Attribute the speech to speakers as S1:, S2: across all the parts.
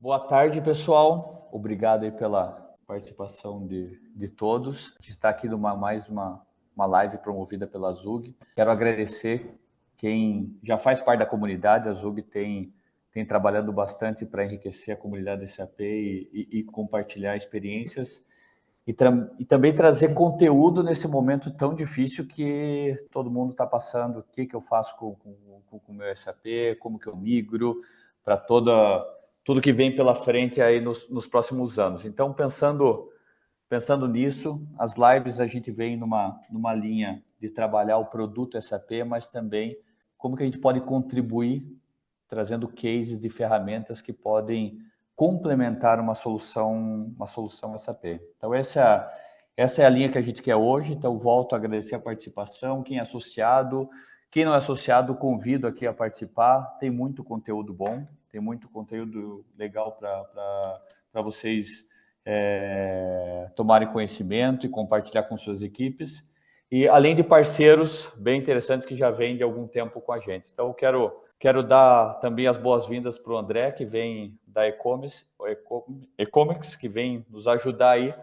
S1: Boa tarde, pessoal. Obrigado aí pela participação de todos. A gente está aqui numa mais uma live promovida pela Zug. Quero agradecer quem já faz parte da comunidade. A Zug tem trabalhando bastante para enriquecer a comunidade SAP e compartilhar experiências e também trazer conteúdo nesse momento tão difícil que todo mundo está passando. O que eu faço com o meu SAP, como que eu migro para tudo que vem pela frente aí nos próximos anos. Então, pensando nisso, as lives a gente vem numa linha de trabalhar o produto SAP, mas também como que a gente pode contribuir trazendo cases de ferramentas que podem complementar uma solução SAP. Então, essa é a linha que a gente quer hoje. Então, volto a agradecer a participação, quem é associado, quem não é associado, convido aqui a participar. Tem muito conteúdo bom, tem muito conteúdo legal para vocês tomarem conhecimento e compartilhar com suas equipes. E além de parceiros bem interessantes que já vêm de algum tempo com a gente. Então, eu quero dar também as boas-vindas para o André, que vem da Ecomics, que vem nos ajudar aí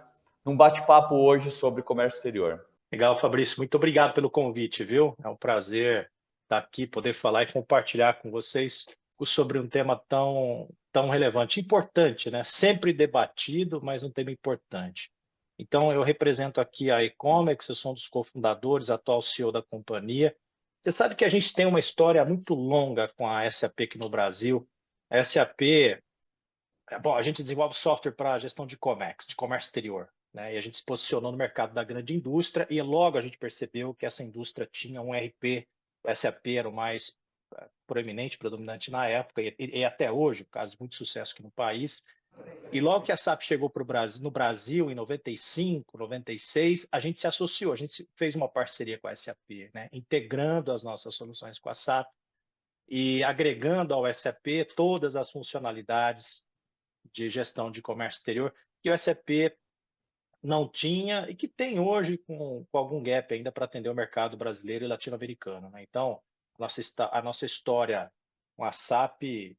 S1: num bate-papo hoje sobre comércio exterior.
S2: Legal, Fabrício. Muito obrigado pelo convite, viu? É um prazer estar aqui, poder falar e compartilhar com vocês sobre um tema tão relevante, importante, né? Sempre debatido, mas um tema importante. Então, eu represento aqui a Ecomics, eu sou um dos cofundadores, atual CEO da companhia. Você sabe que a gente tem uma história muito longa com a SAP aqui no Brasil. A SAP, a gente desenvolve software para gestão de COMEX, de comércio exterior. Né? E a gente se posicionou no mercado da grande indústria e logo a gente percebeu que essa indústria tinha um ERP, o SAP era o mais proeminente, predominante na época e até hoje, por causa de muito sucesso aqui no país. E logo que a SAP chegou no Brasil, em 95, 96, a gente se associou, a gente fez uma parceria com a SAP, né? Integrando as nossas soluções com a SAP e agregando ao SAP todas as funcionalidades de gestão de comércio exterior que o SAP não tinha e que tem hoje com algum gap ainda para atender o mercado brasileiro e latino-americano. Né? Então, a nossa história com a SAP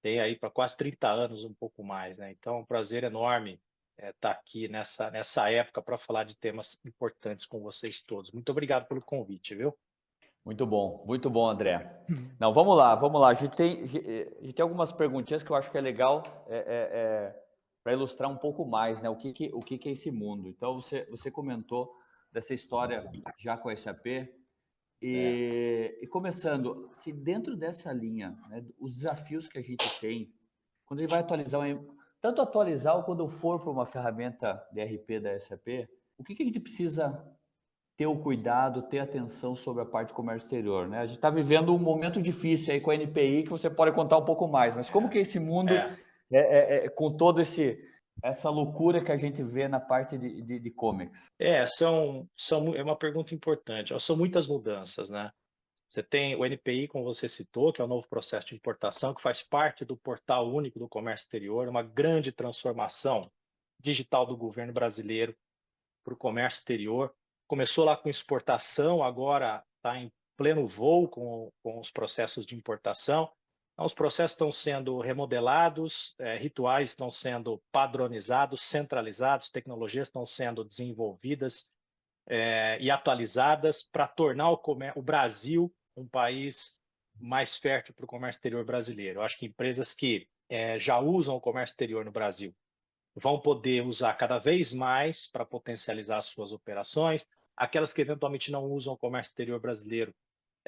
S2: tem aí para quase 30 anos, um pouco mais. Né? Então, é um prazer enorme estar aqui nessa época para falar de temas importantes com vocês todos. Muito obrigado pelo convite, viu?
S1: Muito bom, André. Não, vamos lá. A gente tem algumas perguntinhas que eu acho que é legal para ilustrar um pouco mais, né? O que é esse mundo. Então, você comentou dessa história já com a SAP e começando, assim, dentro dessa linha, né, os desafios que a gente tem, quando a gente vai atualizar, tanto atualizar ou quando for para uma ferramenta de ERP da SAP, o que a gente precisa ter o cuidado, ter atenção sobre a parte de comércio exterior, né? A gente está vivendo um momento difícil aí com a NPI, que você pode contar um pouco mais, mas como que é esse mundo, com todo essa loucura que a gente vê na parte de comics?
S2: É uma pergunta importante. São muitas mudanças, né? Você tem o NPI, como você citou, que é o novo processo de importação, que faz parte do Portal Único do Comércio Exterior, uma grande transformação digital do governo brasileiro para o comércio exterior. Começou lá com exportação, agora está em pleno voo com os processos de importação. Então, os processos estão sendo remodelados, rituais estão sendo padronizados, centralizados, tecnologias estão sendo desenvolvidas e atualizadas para tornar o Brasil um país mais fértil para o comércio exterior brasileiro. Eu acho que empresas que já usam o comércio exterior no Brasil vão poder usar cada vez mais para potencializar as suas operações. Aquelas que eventualmente não usam o comércio exterior brasileiro,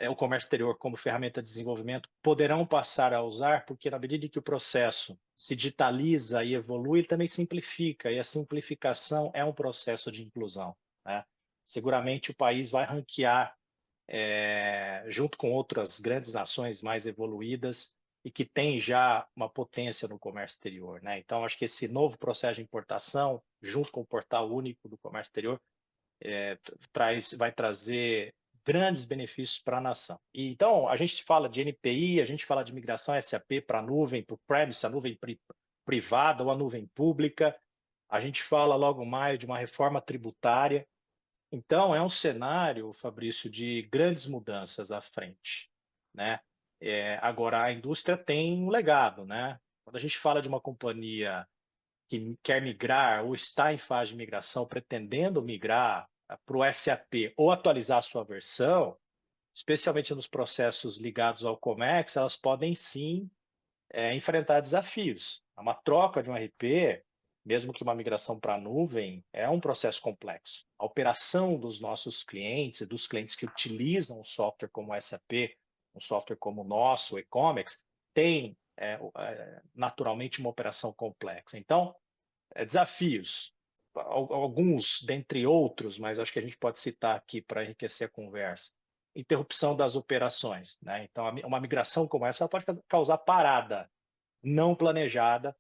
S2: o comércio exterior como ferramenta de desenvolvimento, poderão passar a usar, porque na medida que o processo se digitaliza e evolui, ele também simplifica, e a simplificação é um processo de inclusão. Né? Seguramente o país vai ranquear, junto com outras grandes nações mais evoluídas, e que tem já uma potência no comércio exterior. Né? Então, acho que esse novo processo de importação, junto com o Portal Único do Comércio Exterior, vai trazer grandes benefícios para a nação. Então, a gente fala de NPI, a gente fala de migração SAP para a nuvem, para o premise, a nuvem privada ou a nuvem pública. A gente fala logo mais de uma reforma tributária. Então, é um cenário, Fabrício, de grandes mudanças à frente. Né? Agora, a indústria tem um legado, né? Quando a gente fala de uma companhia que quer migrar ou está em fase de migração, pretendendo migrar para o SAP ou atualizar a sua versão, especialmente nos processos ligados ao Comex, elas podem sim enfrentar desafios. Uma troca de um RP, mesmo que uma migração para a nuvem, é um processo complexo. A operação dos nossos clientes, dos clientes que utilizam um software como o SAP, um software como o nosso, o eComex, tem naturalmente uma operação complexa. Então, desafios, alguns dentre outros, mas acho que a gente pode citar aqui para enriquecer a conversa. Interrupção das operações, né? Então, uma migração como essa pode causar parada não planejada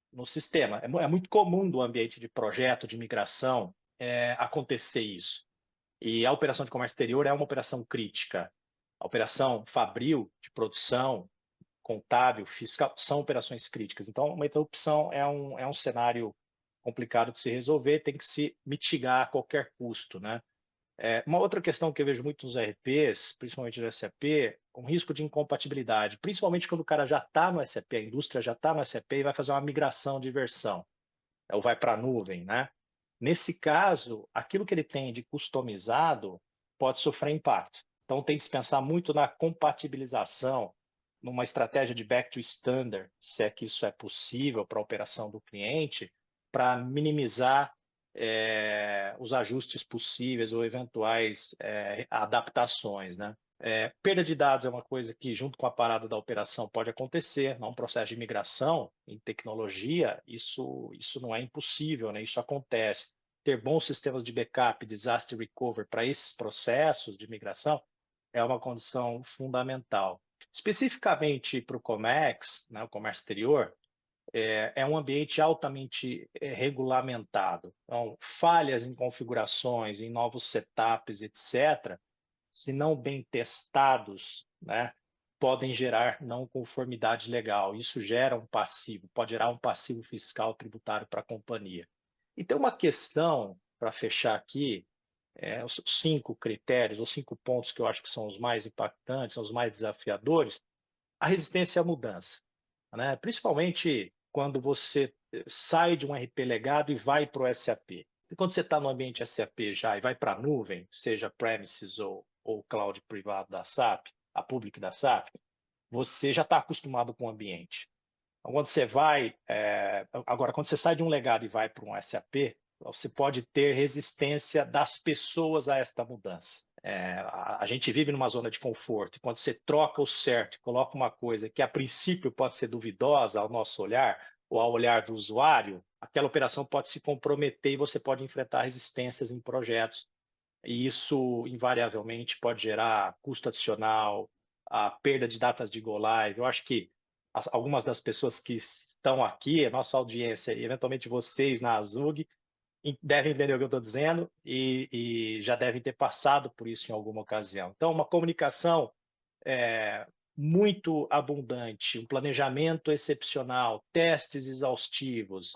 S2: no sistema. É muito comum do ambiente de projeto, de migração, acontecer isso. E a operação de comércio exterior é uma operação crítica. A operação fabril, de produção, contábil, fiscal, são operações críticas. Então, uma interrupção é um cenário complicado de se resolver, tem que se mitigar a qualquer custo, né? Uma outra questão que eu vejo muito nos RPs, principalmente no SAP, um risco de incompatibilidade, principalmente quando o cara já está no SAP, a indústria já está no SAP e vai fazer uma migração de versão, ou vai para a nuvem, né? Nesse caso, aquilo que ele tem de customizado pode sofrer impacto. Então, tem que se pensar muito na compatibilização, numa estratégia de back to standard, se é que isso é possível para a operação do cliente, para minimizar os ajustes possíveis ou eventuais adaptações, né? Perda de dados é uma coisa que, junto com a parada da operação, pode acontecer. Num processo de migração em tecnologia, isso não é impossível, né? Isso acontece. Ter bons sistemas de backup, disaster recovery para esses processos de migração é uma condição fundamental. Especificamente para o Comex, né, o comércio exterior, é um ambiente altamente regulamentado. Então, falhas em configurações, em novos setups, etc., se não bem testados, né, podem gerar não conformidade legal. Isso gera um passivo, pode gerar um passivo fiscal tributário para a companhia. E tem uma questão, para fechar aqui, os 5 critérios, os 5 pontos que eu acho que são os mais impactantes, são os mais desafiadores, a resistência à mudança, né? Principalmente quando você sai de um RP legado e vai para o SAP. E quando você está no ambiente SAP já e vai para a nuvem, seja premises ou cloud privado da SAP, a public da SAP, você já está acostumado com o ambiente. Então, quando você vai, agora, quando você sai de um legado e vai para um SAP, você pode ter resistência das pessoas a esta mudança. A gente vive numa zona de conforto, e quando você troca o certo, coloca uma coisa que a princípio pode ser duvidosa ao nosso olhar, ou ao olhar do usuário, aquela operação pode se comprometer e você pode enfrentar resistências em projetos. E isso, invariavelmente, pode gerar custo adicional, a perda de datas de go live. Eu acho que algumas das pessoas que estão aqui, a nossa audiência e eventualmente vocês na Azug, devem entender o que eu estou dizendo e já devem ter passado por isso em alguma ocasião. Então, uma comunicação muito abundante, um planejamento excepcional, testes exaustivos,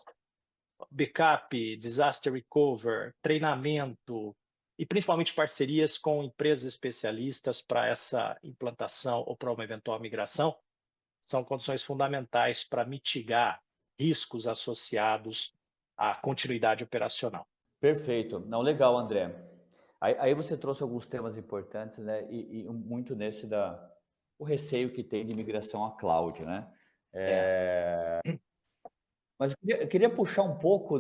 S2: backup, disaster recovery, treinamento e principalmente parcerias com empresas especialistas para essa implantação ou para uma eventual migração são condições fundamentais para mitigar riscos associados à continuidade operacional.
S1: Perfeito. Não, legal, André. Aí você trouxe alguns temas importantes, né? E muito nesse o receio que tem de migração à cloud, né? Mas eu queria puxar um pouco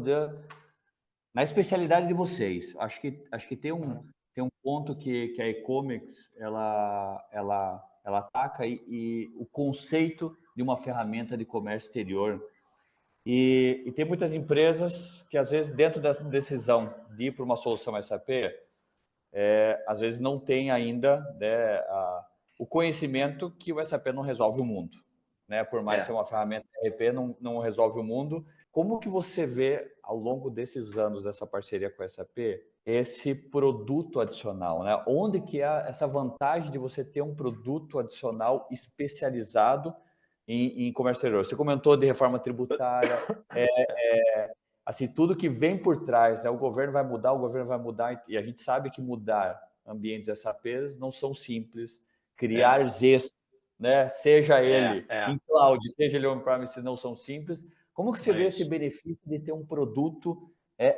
S1: na especialidade de vocês. Acho que tem um ponto que a e-commerce ela ataca e o conceito de uma ferramenta de comércio exterior. E tem muitas empresas que, às vezes, dentro dessa decisão de ir para uma solução SAP, às vezes não tem ainda, né, o conhecimento que o SAP não resolve o mundo. Né? Por mais ser uma ferramenta ERP, não resolve o mundo. Como que você vê, ao longo desses anos dessa parceria com o SAP, esse produto adicional? Né? Onde que é essa vantagem de você ter um produto adicional especializado em comércio exterior? Você comentou de reforma tributária, assim, tudo que vem por trás, né? O governo vai mudar, e a gente sabe que mudar ambientes SAPs não são simples, criar né? Seja
S2: É,
S1: ele
S2: é,
S1: em cloud, seja ele on-premise, não são simples. Como que você
S2: é
S1: vê esse
S2: isso.
S1: benefício de ter um produto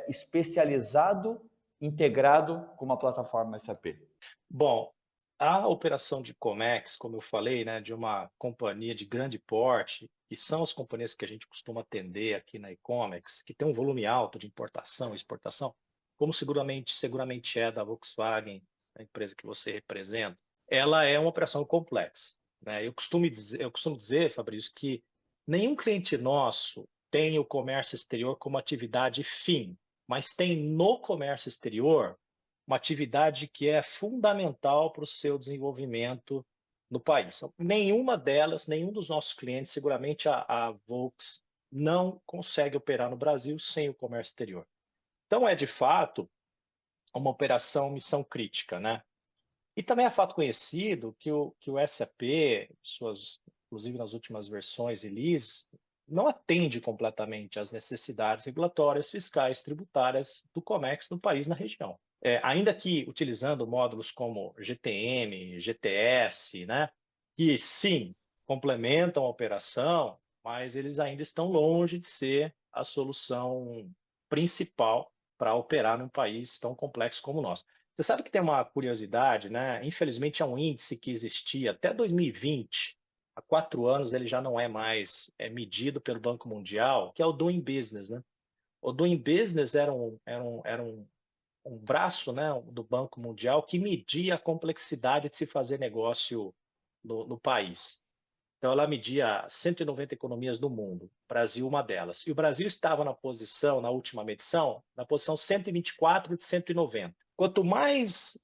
S1: especializado, integrado com uma plataforma SAP?
S2: Bom, a operação de Comex, como eu falei, né, de uma companhia de grande porte, que são as companhias que a gente costuma atender aqui na Ecomex, que tem um volume alto de importação e exportação, como seguramente é da Volkswagen, a empresa que você representa, ela é uma operação complexa, né? Eu costumo dizer, Fabrício, que nenhum cliente nosso tem o comércio exterior como atividade fim, mas tem no comércio exterior uma atividade que é fundamental para o seu desenvolvimento no país. Nenhuma delas, nenhum dos nossos clientes, seguramente a Volks não consegue operar no Brasil sem o comércio exterior. Então, é de fato uma operação missão crítica, né? E também é fato conhecido que o SAP, inclusive nas últimas versões release, não atende completamente às necessidades regulatórias, fiscais, tributárias do Comex no país, na região. Ainda que utilizando módulos como GTM, GTS, né, que sim, complementam a operação, mas eles ainda estão longe de ser a solução principal para operar num país tão complexo como o nosso. Você sabe que tem uma curiosidade, né? Infelizmente é um índice que existia até 2020. Há 4 anos ele já não é mais medido pelo Banco Mundial, que é o Doing Business, né? O Doing Business era um braço, né, do Banco Mundial que media a complexidade de se fazer negócio no país. Então, ela media 190 economias do mundo, Brasil uma delas. E o Brasil estava na última medição, na posição 124 de 190. Quanto mais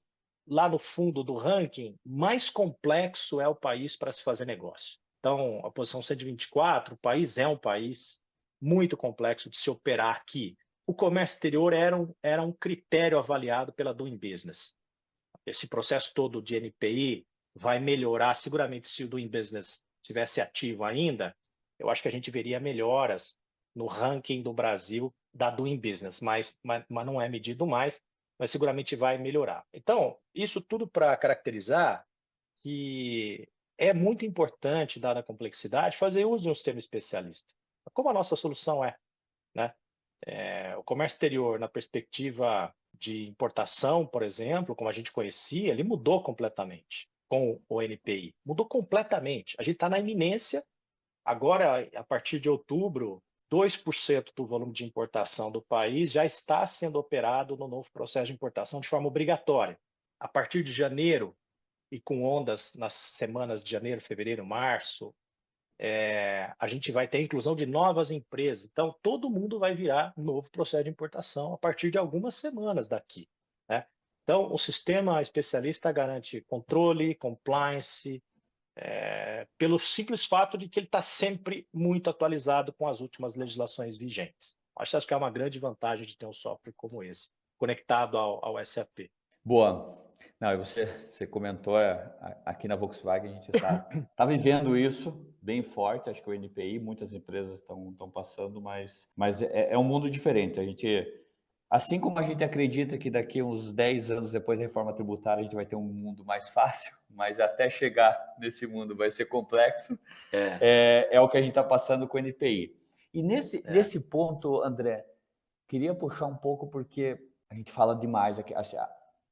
S2: lá no fundo do ranking, mais complexo é o país para se fazer negócio. Então, a posição 124, o país é um país muito complexo de se operar aqui. O comércio exterior era um critério avaliado pela Doing Business. Esse processo todo de NPI vai melhorar seguramente se o Doing Business estivesse ativo ainda. Eu acho que a gente veria melhoras no ranking do Brasil da Doing Business, mas não é medido mais, mas seguramente vai melhorar. Então, isso tudo para caracterizar que é muito importante, dada a complexidade, fazer uso de um sistema especialista. Como a nossa solução é, né? O comércio exterior, na perspectiva de importação, por exemplo, como a gente conhecia, ele mudou completamente com o NPI. Mudou completamente. A gente está na iminência. Agora, a partir de outubro, 2% do volume de importação do país já está sendo operado no novo processo de importação de forma obrigatória. A partir de janeiro, e com ondas nas semanas de janeiro, fevereiro, março, a gente vai ter a inclusão de novas empresas. Então, todo mundo vai virar novo processo de importação a partir de algumas semanas daqui, né? Então, o sistema especialista garante controle, compliance, pelo simples fato de que ele está sempre muito atualizado com as últimas legislações vigentes. Acho que é uma grande vantagem de ter um software como esse, conectado ao SAP.
S1: Boa. Não, e você comentou, aqui na Volkswagen a gente tá vivendo isso bem forte, acho que o NPI, muitas empresas estão passando, mas é um mundo diferente. A gente, assim como a gente acredita que daqui uns 10 anos depois da reforma tributária a gente vai ter um mundo mais fácil, mas até chegar nesse mundo vai ser complexo,
S2: É,
S1: é o que a gente está passando com o NPI. E
S2: é,
S1: nesse ponto, André, queria puxar um pouco porque a gente fala demais aqui.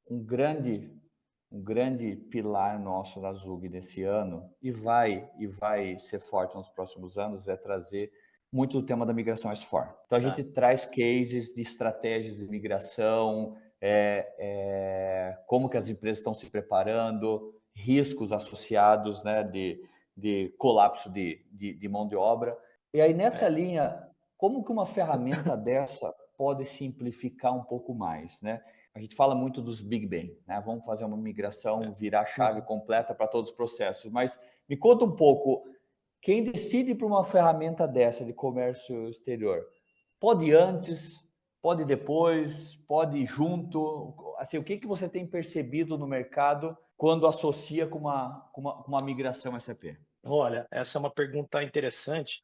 S1: Um grande pilar nosso da Zug desse ano e vai ser forte nos próximos anos é trazer muito o tema da migração S4. Então a
S2: tá,
S1: gente traz cases de estratégias de migração, como que as empresas estão se preparando, riscos associados, né, de colapso de mão de obra. E aí nessa
S2: é,
S1: linha, como que uma ferramenta dessa pode simplificar um pouco mais, né? A gente fala muito dos Big Bang, né? Vamos fazer uma migração,
S2: é.
S1: virar a chave
S2: Uhum.
S1: completa para todos os processos. Mas me conta um pouco, quem decide para uma ferramenta dessa de comércio exterior, pode ir antes, pode ir depois, pode ir junto? Assim, o que você tem percebido no mercado quando associa com uma migração SAP?
S2: Olha, essa é uma pergunta interessante.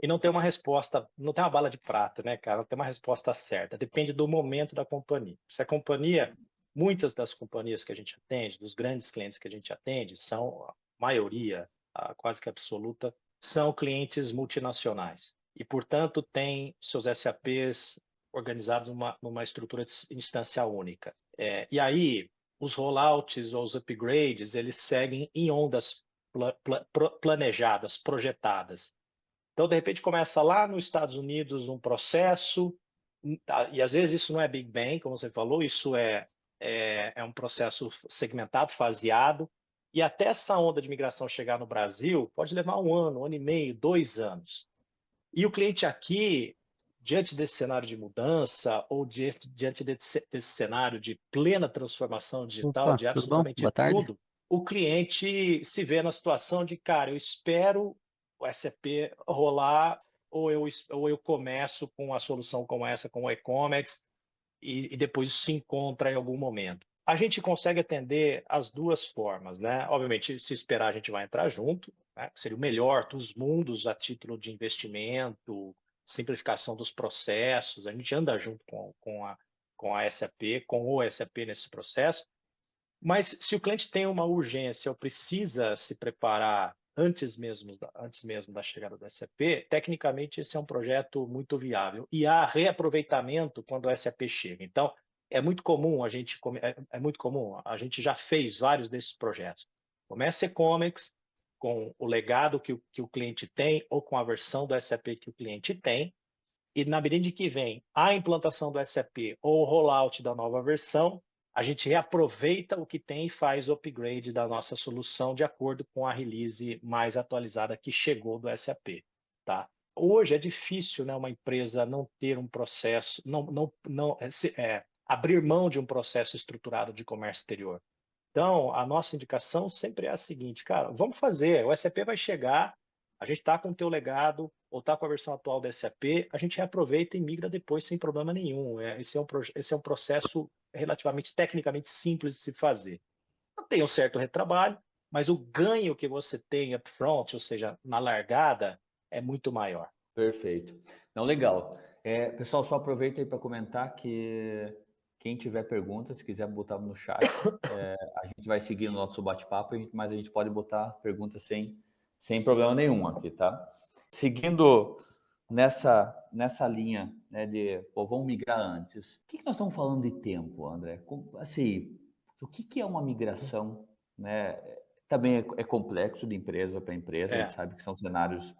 S2: E não tem uma resposta, não tem uma bala de prata, né, cara? Não tem uma resposta certa. Depende do momento da companhia. Se a companhia, muitas das companhias que a gente atende, dos grandes clientes que a gente atende, são a maioria, quase que absoluta, são clientes multinacionais. E, portanto, têm seus SAPs organizados numa estrutura instancial única. E aí, os rollouts ou os upgrades, eles seguem em ondas planejadas, projetadas. Então, de repente, começa lá nos Estados Unidos um processo, e às vezes isso não é Big Bang, como você falou, isso é um processo segmentado, faseado, e até essa onda de migração chegar no Brasil pode levar um ano e meio, 2 anos. E o cliente aqui, diante desse cenário de mudança, ou diante desse cenário de plena transformação digital,
S3: Opa,
S2: de
S3: tudo bom?
S2: absolutamente
S3: Boa tarde.
S2: tudo, o cliente se vê na situação de, cara, eu espero o SAP rolar, ou eu começo com a solução como essa, com o e-commerce, e depois isso se encontra em algum momento. A gente consegue atender as duas formas, né? Obviamente, se esperar, a gente vai entrar junto, né? Seria o melhor dos mundos a título de investimento, simplificação dos processos. A gente anda junto com a SAP, com o SAP nesse processo. Mas se o cliente tem uma urgência ou precisa se preparar antes mesmo da chegada do SAP, tecnicamente esse é um projeto muito viável. E há reaproveitamento quando o SAP chega. Então, é muito comum, a gente já fez vários desses projetos. Começa e-commerce com o legado que o cliente tem ou com a versão do SAP que o cliente tem, e na medida em que vem a implantação do SAP ou o rollout da nova versão, a gente reaproveita o que tem e faz o upgrade da nossa solução de acordo com a release mais atualizada que chegou do SAP. Tá? Hoje é difícil, né, uma empresa não ter um processo, abrir mão de um processo estruturado de comércio exterior. Então, a nossa indicação sempre é a seguinte, cara, vamos fazer, o SAP vai chegar, a gente está com o teu legado, ou está com a versão atual do SAP, a gente reaproveita e migra depois sem problema nenhum. Esse é um processo relativamente tecnicamente simples de se fazer. Não tem um certo retrabalho, mas o ganho que você tem upfront, ou seja, na largada, é muito maior.
S1: Perfeito. Não, legal. Pessoal, só aproveita aí para comentar que quem tiver perguntas, se quiser botar no chat, a gente vai seguir o nosso bate-papo, mas a gente pode botar perguntas sem problema nenhum aqui, tá? Seguindo nessa linha, né, de, pô, vamos migrar antes. O que nós estamos falando de tempo, André? Assim, o que é uma migração, né? Também é complexo de empresa para empresa, a gente
S2: É,
S1: sabe que são cenários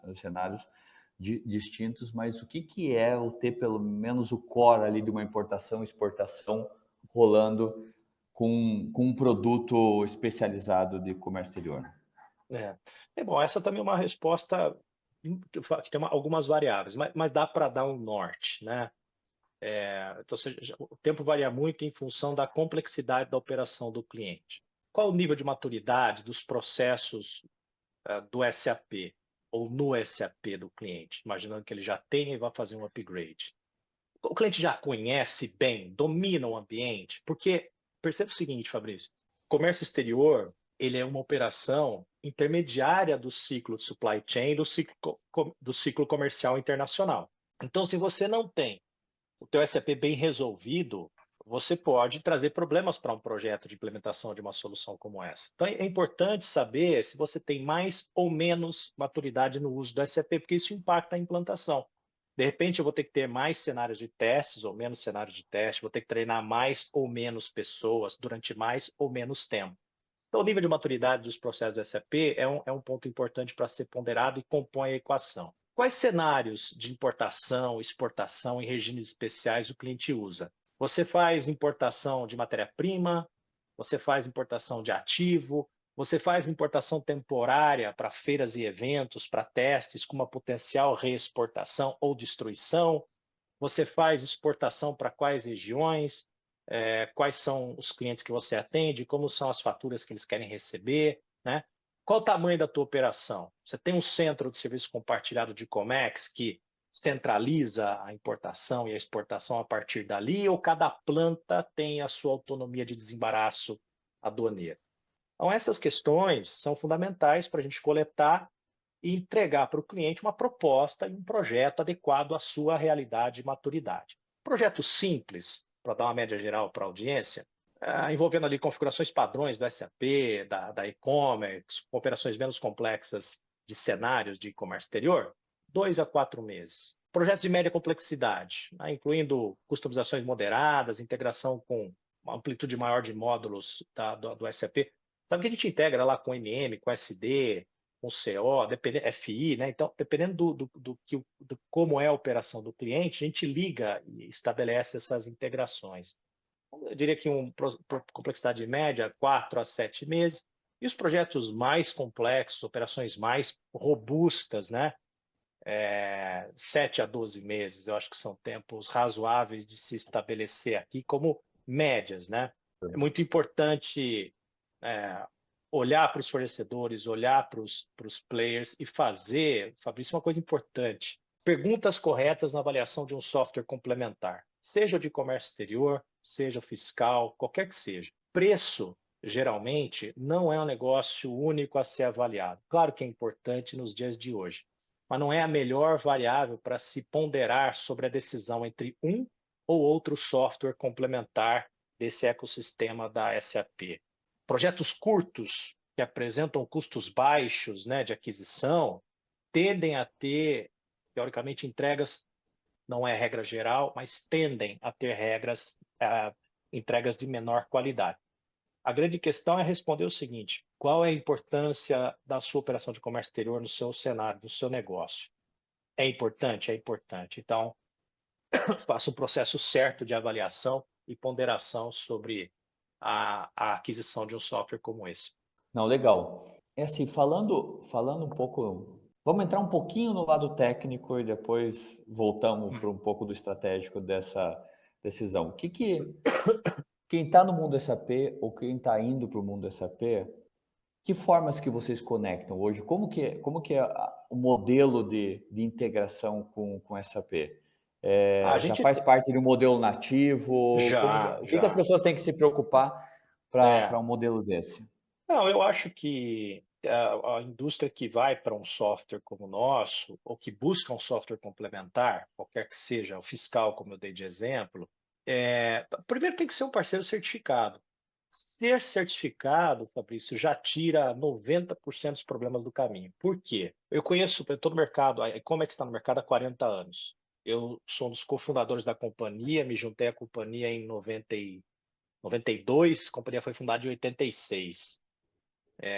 S1: distintos, mas o que é o ter pelo menos o core ali de uma importação e exportação rolando com um produto especializado de comércio exterior?
S2: bom, essa também é uma resposta que tem algumas variáveis, mas dá para dar um norte, né? Então, o tempo varia muito em função da complexidade da operação do cliente. Qual o nível de maturidade dos processos do SAP ou no SAP do cliente? Imaginando que ele já tem e vai fazer um upgrade. O cliente já conhece bem, domina o ambiente? Porque perceba o seguinte, Fabrício, comércio exterior, ele é uma operação intermediária do ciclo de supply chain, do ciclo comercial internacional. Então, se você não tem o teu SAP bem resolvido, você pode trazer problemas para um projeto de implementação de uma solução como essa. Então, é importante saber se você tem mais ou menos maturidade no uso do SAP, porque isso impacta a implantação. De repente, eu vou ter que ter mais cenários de testes ou menos cenários de teste, vou ter que treinar mais ou menos pessoas durante mais ou menos tempo. Então, o nível de maturidade dos processos do SAP é um ponto importante para ser ponderado e compõe a equação. Quais cenários de importação, exportação e regimes especiais o cliente usa? Você faz importação de matéria-prima, você faz importação de ativo, você faz importação temporária para feiras e eventos, para testes com uma potencial reexportação ou destruição, você faz exportação para quais regiões, quais são os clientes que você atende, como são as faturas que eles querem receber, né? Qual o tamanho da tua operação? Você tem um centro de serviço compartilhado de Comex que centraliza a importação e a exportação a partir dali, ou cada planta tem a sua autonomia de desembaraço aduaneiro? Então, essas questões são fundamentais para a gente coletar e entregar para o cliente uma proposta e um projeto adequado à sua realidade e maturidade. Projeto simples, para dar uma média geral para a audiência, envolvendo ali configurações padrões do SAP, da e-commerce, operações menos complexas de cenários de comércio exterior, 2 a 4 meses. Projetos de média complexidade, né, incluindo customizações moderadas, integração com uma amplitude maior de módulos do SAP. Sabe que a gente integra lá com MM, com SD, com CO, FI, né? Então, dependendo do como é a operação do cliente, a gente liga e estabelece essas integrações. Eu diria que complexidade média, 4 a 7 meses. E os projetos mais complexos, operações mais robustas, né? 7 a 12 meses, eu acho que são tempos razoáveis de se estabelecer aqui como médias, né? É muito importante é, olhar para os fornecedores, olhar para os players e fazer, Fabrício, uma coisa importante: perguntas corretas na avaliação de um software complementar, seja de comércio exterior, seja fiscal, qualquer que seja. Preço, geralmente, não é um negócio único a ser avaliado. Claro que é importante nos dias de hoje, mas não é a melhor variável para se ponderar sobre a decisão entre um ou outro software complementar desse ecossistema da SAP. Projetos curtos, que apresentam custos baixos, né, de aquisição, tendem a ter, teoricamente, entregas, não é regra geral, mas tendem a ter entregas de menor qualidade. A grande questão é responder o seguinte: qual é a importância da sua operação de comércio exterior no seu cenário, no seu negócio? É importante? É importante. Então, faça um processo certo de avaliação e ponderação sobre a aquisição de um software como esse.
S1: Não, legal. É assim, falando um pouco, vamos entrar um pouquinho no lado técnico e depois voltamos para um pouco do estratégico dessa decisão. Quem está no mundo SAP ou quem está indo para o mundo SAP, que formas que vocês conectam hoje? Como que é o modelo de integração com SAP?
S2: A
S1: Já
S2: gente
S1: faz parte de um modelo nativo?
S2: já,
S1: O que as
S2: já.
S1: pessoas têm que se preocupar para
S2: É.
S1: um modelo desse?
S2: Não, eu acho que a indústria que vai para um software como o nosso, ou que busca um software complementar, qualquer que seja, o fiscal, como eu dei de exemplo, primeiro tem que ser um parceiro certificado. Ser certificado, Fabrício, já tira 90% dos problemas do caminho. Por quê? Eu estou no mercado, como é que está no mercado há 40 anos. Eu sou um dos cofundadores da companhia, me juntei à companhia em 92, a companhia foi fundada em 86.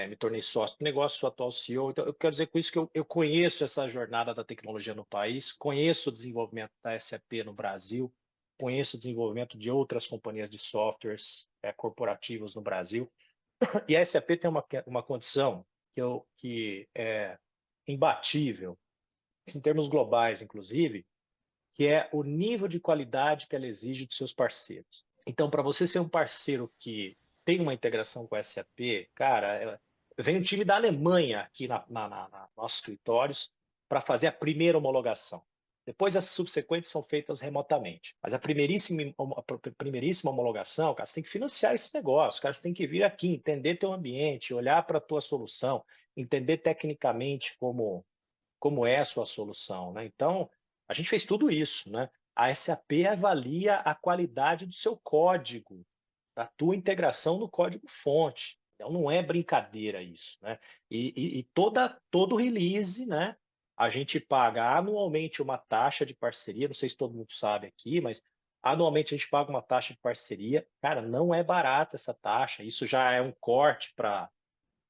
S2: Me tornei sócio do negócio, sou atual CEO. Então, eu quero dizer com isso que eu conheço essa jornada da tecnologia no país, conheço o desenvolvimento da SAP no Brasil, conheço o desenvolvimento de outras companhias de softwares corporativos no Brasil. E a SAP tem uma condição que é imbatível, em termos globais, inclusive, que é o nível de qualidade que ela exige dos seus parceiros. Então, para você ser um parceiro que tem uma integração com a SAP, cara, vem um time da Alemanha aqui na nossos escritórios para fazer a primeira homologação. Depois as subsequentes são feitas remotamente. Mas a primeiríssima homologação, cara, você tem que financiar esse negócio, cara, você tem que vir aqui, entender teu ambiente, olhar para a tua solução, entender tecnicamente como é a sua solução, né? Então, a gente fez tudo isso, né? A SAP avalia a qualidade do seu código, da tua integração no código-fonte. Então, não é brincadeira isso, né? E todo release, né? A gente paga anualmente uma taxa de parceria, não sei se todo mundo sabe aqui, mas anualmente a gente paga uma taxa de parceria. Cara, não é barata essa taxa, isso já é um corte para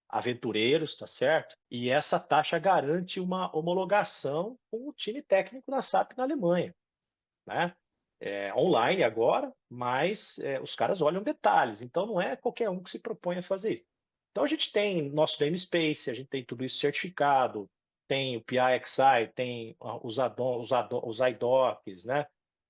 S2: aventureiros, tá certo? E essa taxa garante uma homologação com o time técnico da SAP na Alemanha, né? Online agora, mas os caras olham detalhes, então não é qualquer um que se propõe a fazer isso. Então a gente tem nosso namespace, a gente tem tudo isso certificado, tem o PIXI, tem os IDOCs, né?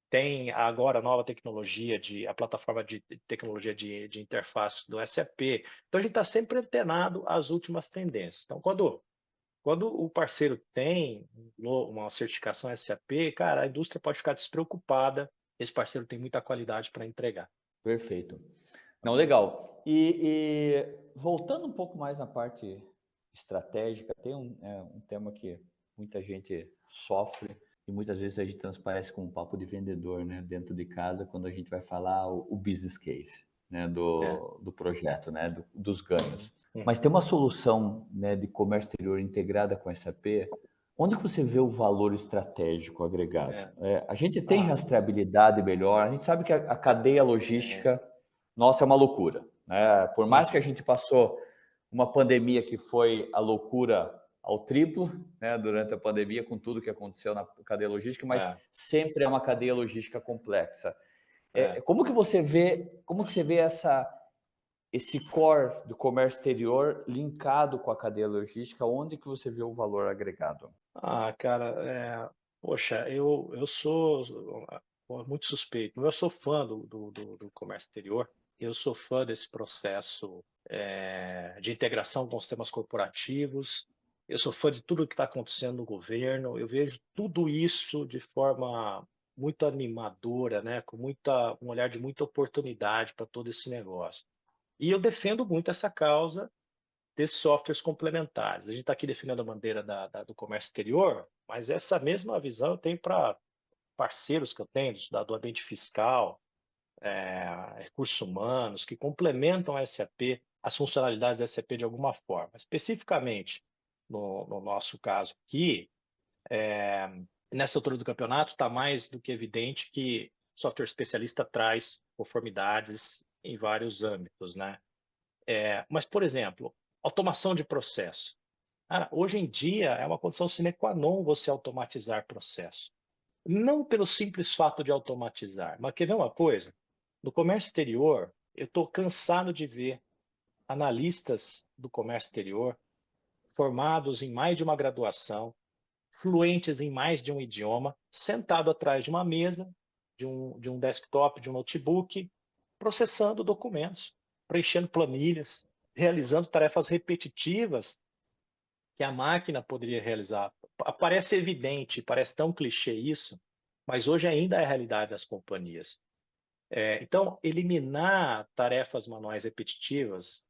S2: Tem agora a nova tecnologia a plataforma de tecnologia de interface do SAP. Então a gente está sempre antenado às últimas tendências. Então, quando o parceiro tem uma certificação SAP, cara, a indústria pode ficar despreocupada. Esse parceiro tem muita qualidade para entregar.
S1: Perfeito. Não, legal. E voltando um pouco mais na parte estratégica, tem um tema que muita gente sofre e muitas vezes a gente transparece com um papo de vendedor, né, dentro de casa, quando a gente vai falar o business case. né,
S2: É.
S1: do projeto, né, dos ganhos.
S2: Uhum.
S1: Mas tem uma solução, né, de comércio exterior integrada com SAP, onde que você vê o valor estratégico agregado?
S2: É.
S1: A gente tem
S2: Ah,
S1: rastreabilidade melhor, a gente sabe que a cadeia
S2: é.
S1: logística, nossa, é uma loucura, né? Por mais que a
S2: Uhum.
S1: gente passou uma pandemia que foi a loucura ao triplo, né, durante a pandemia, com tudo que aconteceu na cadeia logística, mas
S2: É.
S1: sempre é uma cadeia logística complexa.
S2: É.
S1: Como que você vê esse core do comércio exterior linkado com a cadeia logística? Onde que você vê o valor agregado?
S2: Ah, cara, poxa, eu sou muito suspeito. Eu sou fã do comércio exterior. Eu sou fã desse processo de integração com os sistemas corporativos. Eu sou fã de tudo que está acontecendo no governo. Eu vejo tudo isso de forma muito animadora, né? Com um olhar de muita oportunidade para todo esse negócio. E eu defendo muito essa causa desses softwares complementares. A gente está aqui defendendo a bandeira do comércio exterior, mas essa mesma visão eu tenho para parceiros que eu tenho do ambiente fiscal, recursos humanos, que complementam a SAP, as funcionalidades da SAP de alguma forma. Especificamente, no nosso caso aqui, nessa altura do campeonato, está mais do que evidente que o software especialista traz conformidades em vários âmbitos, né? Mas, por exemplo, automação de processo. Cara, hoje em dia é uma condição sine qua non você automatizar processo. Não pelo simples fato de automatizar, mas quer ver uma coisa? No comércio exterior, eu estou cansado de ver analistas do comércio exterior formados em mais de uma graduação, fluentes em mais de um idioma, sentado atrás de uma mesa, de um desktop, de um notebook, processando documentos, preenchendo planilhas, realizando tarefas repetitivas que a máquina poderia realizar. Parece evidente, parece tão clichê isso, mas hoje ainda é a realidade das companhias. Então, eliminar tarefas manuais repetitivas,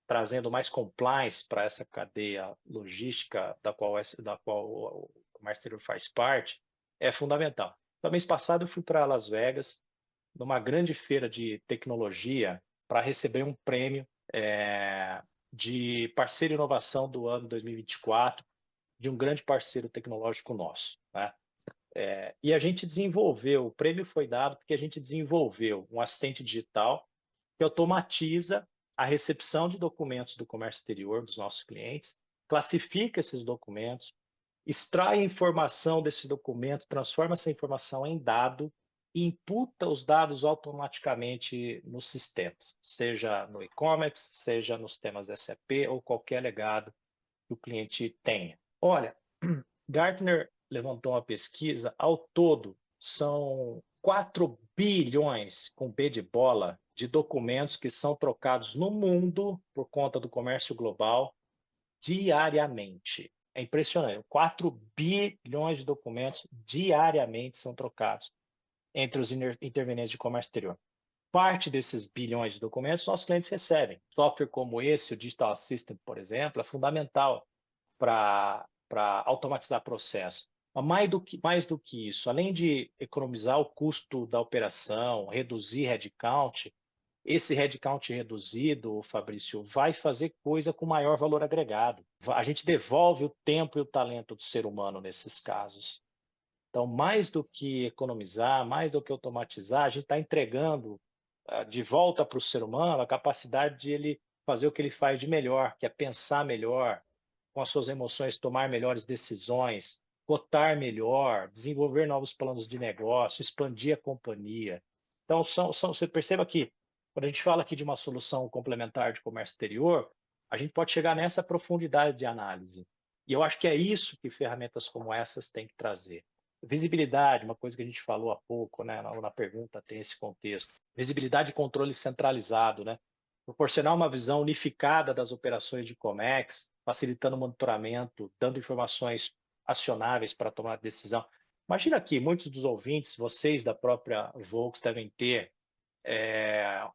S2: trazendo mais compliance para essa cadeia logística da qual o comércio exterior faz parte, é fundamental. No mês passado, eu fui para Las Vegas, numa grande feira de tecnologia, para receber um prêmio de parceiro inovação do ano 2024, de um grande parceiro tecnológico nosso, né? E a gente desenvolveu, o prêmio foi dado porque a gente desenvolveu um assistente digital que automatiza a recepção de documentos do comércio exterior dos nossos clientes, classifica esses documentos, extrai a informação desse documento, transforma essa informação em dado e imputa os dados automaticamente nos sistemas, seja no e-commerce, seja nos sistemas SAP ou qualquer legado que o cliente tenha. Olha, Gartner levantou uma pesquisa, ao todo são 4 bilhões, com B de bola, de documentos que são trocados no mundo por conta do comércio global diariamente. É impressionante, 4 bilhões de documentos diariamente são trocados entre os intervenientes de comércio exterior. Parte desses bilhões de documentos nossos clientes recebem. Software como esse, o Digital Assistant, por exemplo, é fundamental para automatizar processo. Mas mais do que isso, além de economizar o custo da operação, reduzir headcount, esse headcount reduzido, Fabrício, vai fazer coisa com maior valor agregado. A gente devolve o tempo e o talento do ser humano nesses casos. Então, mais do que economizar, mais do que automatizar, a gente está entregando de volta para o ser humano a capacidade de ele fazer o que ele faz de melhor, que é pensar melhor, com as suas emoções, tomar melhores decisões, cotar melhor, desenvolver novos planos de negócio, expandir a companhia. Então, você perceba que, quando a gente fala aqui de uma solução complementar de comércio exterior, a gente pode chegar nessa profundidade de análise. E eu acho que é isso que ferramentas como essas têm que trazer. Visibilidade, uma coisa que a gente falou há pouco, né, na pergunta tem esse contexto. Visibilidade e controle centralizado, né? Proporcionar uma visão unificada das operações de Comex, facilitando o monitoramento, dando informações acionáveis para tomar decisão. Imagina aqui, muitos dos ouvintes, vocês da própria Volks devem ter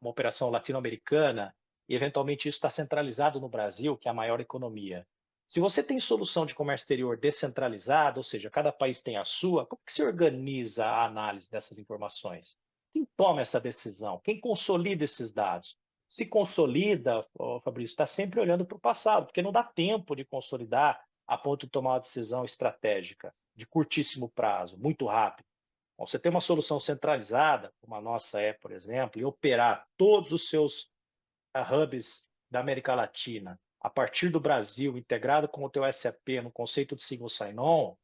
S2: uma operação latino-americana e, eventualmente, isso está centralizado no Brasil, que é a maior economia. Se você tem solução de comércio exterior descentralizada, ou seja, cada país tem a sua, como que se organiza a análise dessas informações? Quem toma essa decisão? Quem consolida esses dados? Se consolida, Fabrício, está sempre olhando para o passado, porque não dá tempo de consolidar a ponto de tomar uma decisão estratégica de curtíssimo prazo, muito rápido. Bom, você tem uma solução centralizada, como a nossa é, por exemplo, e operar todos os seus hubs da América Latina a partir do Brasil, integrado com o teu SAP no conceito de single sign-on,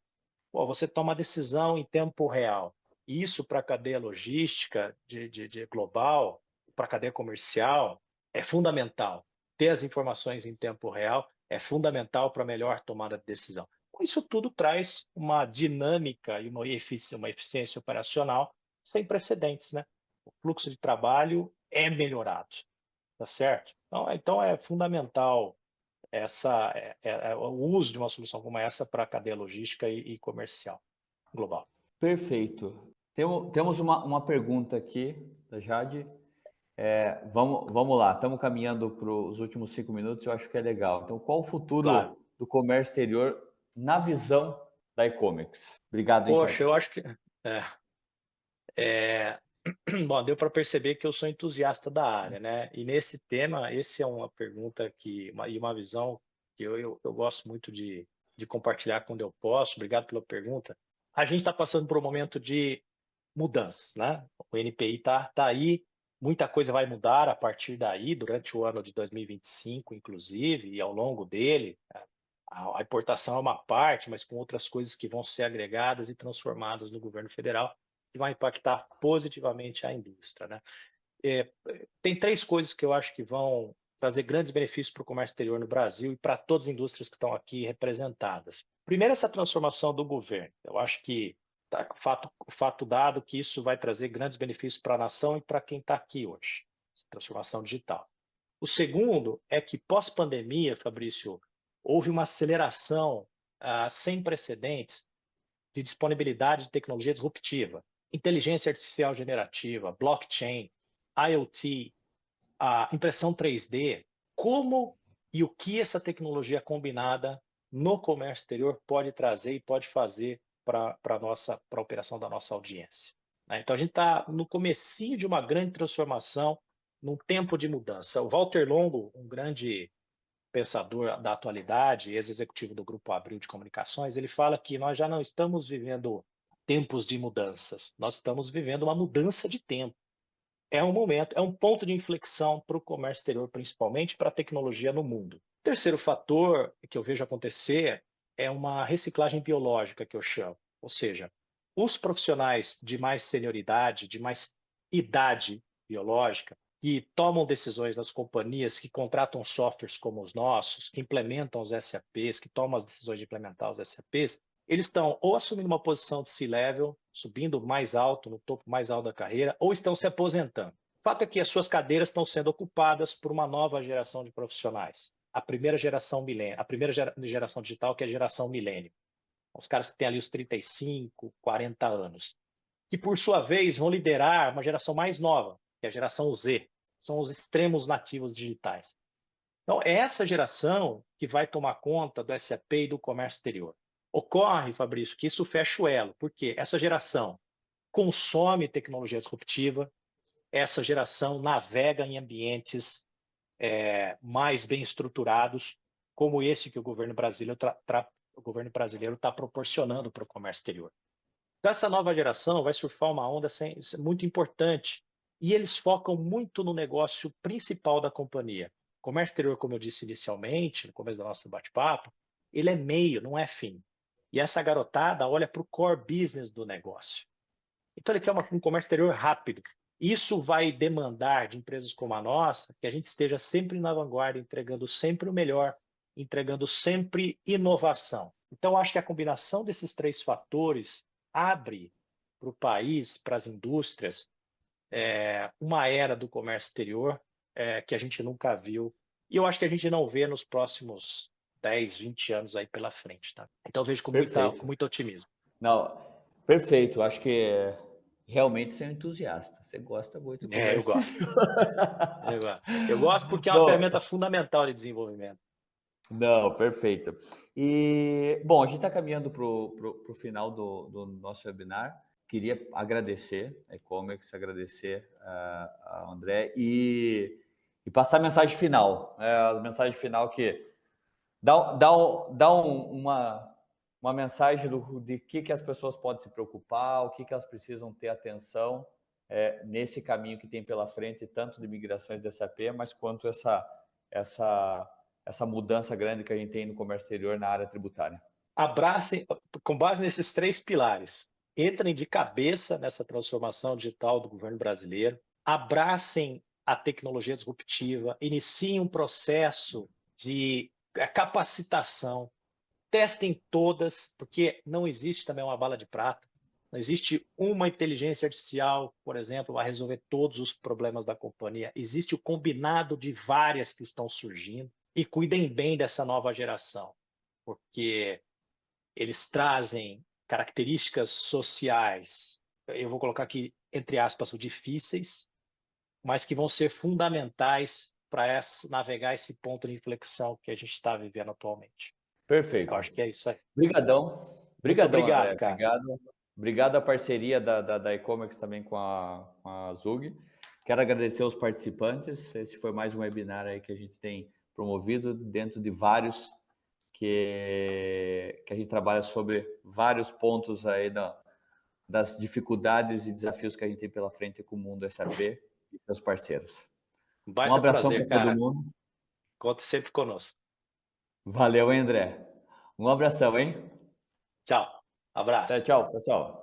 S2: você toma a decisão em tempo real. Isso para a cadeia logística de global, para a cadeia comercial, é fundamental. Ter as informações em tempo real é fundamental para a melhor tomada de decisão. Isso tudo traz uma dinâmica e uma eficiência operacional sem precedentes, né? O fluxo de trabalho é melhorado, tá certo? Então é fundamental o uso de uma solução como essa para a cadeia logística e comercial global.
S1: Perfeito. Temos uma pergunta aqui da Jade. Vamos lá, estamos caminhando para os últimos 5 minutos, eu acho que é legal. Então, qual o futuro do comércio exterior na visão da e-commerce? Obrigado, hein,
S2: Poxa,
S1: Jade.
S2: eu acho que... Bom, deu para perceber que eu sou entusiasta da área, né? E nesse tema, esse é uma pergunta e uma visão que eu gosto muito de compartilhar quando eu posso. Obrigado pela pergunta. A gente está passando por um momento de mudanças, né? O NPI tá aí, muita coisa vai mudar a partir daí, durante o ano de 2025, inclusive, e ao longo dele. A importação é uma parte, mas com outras coisas que vão ser agregadas e transformadas no governo federal, que vai impactar positivamente a indústria, né? Tem 3 coisas que eu acho que vão trazer grandes benefícios para o comércio exterior no Brasil e para todas as indústrias que estão aqui representadas. Primeiro, essa transformação do governo. Eu acho que fato dado que isso vai trazer grandes benefícios para a nação e para quem está aqui hoje, essa transformação digital. O segundo é que, pós-pandemia, Fabrício, houve uma aceleração sem precedentes de disponibilidade de tecnologia disruptiva, inteligência artificial generativa, blockchain, IoT, a impressão 3D, como e o que essa tecnologia combinada no comércio exterior pode trazer e pode fazer para a operação da nossa audiência. Né? Então a gente está no comecinho de uma grande transformação, num tempo de mudança. O Walter Longo, um grande pensador da atualidade, ex-executivo do Grupo Abril de Comunicações, ele fala que nós já não estamos vivendo tempos de mudanças, nós estamos vivendo uma mudança de tempo. É um momento, é um ponto de inflexão para o comércio exterior, principalmente para a tecnologia no mundo. O terceiro fator que eu vejo acontecer é uma reciclagem biológica, que eu chamo. Ou seja, os profissionais de mais senioridade, de mais idade biológica, que tomam decisões nas companhias, que contratam softwares como os nossos, que implementam os SAPs, que tomam as decisões de implementar os SAPs, eles estão ou assumindo uma posição de C-level, subindo mais alto, no topo mais alto da carreira, ou estão se aposentando. O fato é que as suas cadeiras estão sendo ocupadas por uma nova geração de profissionais. A primeira geração digital, que é a geração milênio. Os caras que têm ali os 35, 40 anos. Que, por sua vez, vão liderar uma geração mais nova, que é a geração Z. São os extremos nativos digitais. Então, é essa geração que vai tomar conta do SAP e do comércio exterior. Ocorre, Fabrício, que isso fecha o elo, porque essa geração consome tecnologia disruptiva, essa geração navega em ambientes mais bem estruturados, como esse que o governo brasileiro está proporcionando para o comércio exterior. Então, essa nova geração vai surfar uma onda muito importante, e eles focam muito no negócio principal da companhia. O comércio exterior, como eu disse inicialmente, no começo do nosso bate-papo, ele é meio, não é fim. E essa garotada olha para o core business do negócio. Então, ele quer um comércio exterior rápido. Isso vai demandar de empresas como a nossa que a gente esteja sempre na vanguarda, entregando sempre o melhor, entregando sempre inovação. Então, acho que a combinação desses 3 fatores abre para o país, para as indústrias, uma era do comércio exterior que a gente nunca viu. E eu acho que a gente não vê nos próximos 10, 20 anos aí pela frente. Tá? Então, eu vejo com muito otimismo.
S1: Não, perfeito. Acho que realmente você é um entusiasta. Você gosta muito do comércio.
S2: Eu gosto. Eu gosto porque é uma ferramenta fundamental de desenvolvimento.
S1: Não, perfeito. E, bom, a gente está caminhando para o final do nosso webinar. queria agradecer a e-commerce, agradecer a André e passar a mensagem final. A mensagem final que dá uma mensagem de que as pessoas podem se preocupar, o que elas precisam ter atenção nesse caminho que tem pela frente, tanto de migrações de SAP, mas quanto essa mudança grande que a gente tem no comércio exterior na área tributária.
S2: Abracem, com base nesses 3 pilares, entrem de cabeça nessa transformação digital do governo brasileiro, abracem a tecnologia disruptiva, iniciem um processo de capacitação, testem todas, porque não existe também uma bala de prata, não existe uma inteligência artificial, por exemplo, vai resolver todos os problemas da companhia, existe o combinado de várias que estão surgindo, e cuidem bem dessa nova geração, porque eles trazem características sociais, eu vou colocar aqui, entre aspas, difíceis, mas que vão ser fundamentais para navegar esse ponto de inflexão que a gente está vivendo atualmente.
S1: Perfeito.
S2: Eu acho que é isso aí.
S1: Obrigadão.
S2: Muito obrigado,
S1: André.
S2: cara.
S1: Obrigado à parceria da e-commerce também com a Zug. Quero agradecer aos participantes. Esse foi mais um webinar aí que a gente tem promovido dentro de vários que a gente trabalha sobre vários pontos aí das dificuldades e desafios que a gente tem pela frente com o mundo SAP e seus parceiros.
S2: Baita
S1: Um abração
S2: prazer,
S1: para todo
S2: cara.
S1: mundo.
S2: Conte sempre conosco.
S1: Valeu, André. Um abração, hein?
S2: Tchau. Abraço.
S1: Tchau, pessoal.